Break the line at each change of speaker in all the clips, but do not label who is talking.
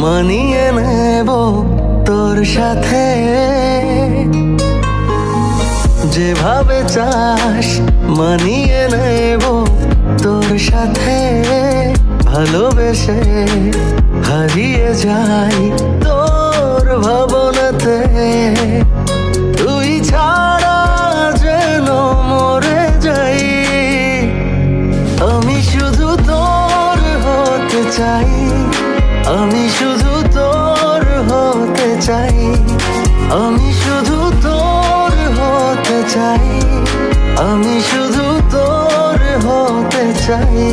মানিয়ে নেব তোর সাথে, যেভাবে চাস মানিয়ে নেব তোর সাথে। ভালোবেসে হারিয়ে যাই তোর ভাবনাতে, তুই ছাড়া যেন মরে যাই। আমি শুধু তোর হতে চাই, আমি শুধু তোর হতে চাই, আমি শুধু তোর হতে চাই, আমি শুধু তোর হতে চাই।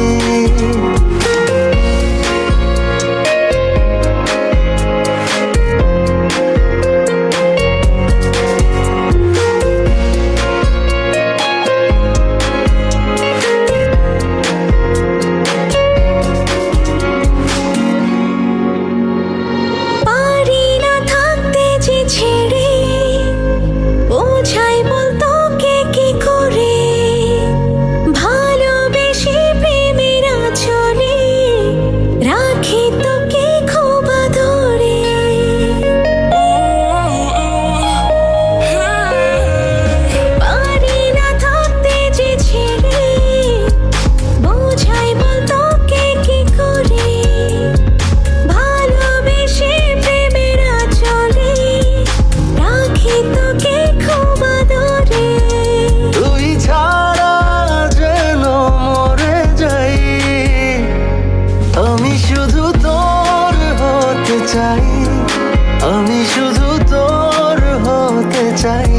আমি শুধু তোর হতে চাই,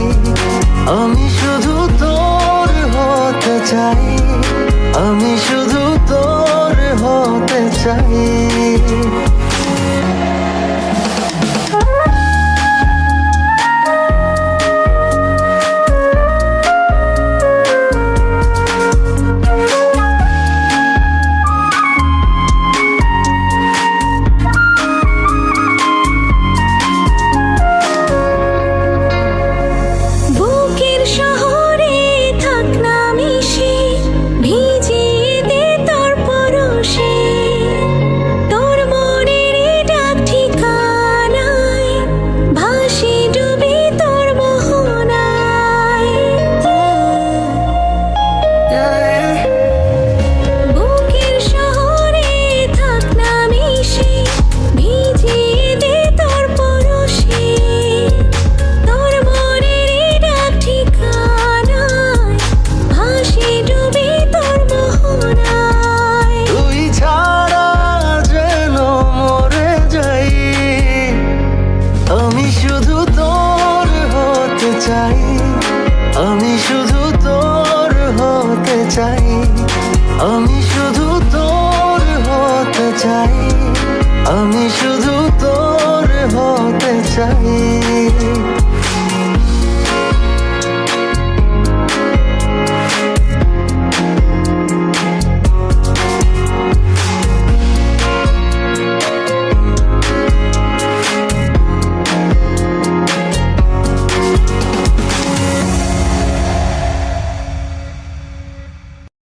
আমি শুধু তোর হতে চাই, আমি শুধু তোর হতে চাই।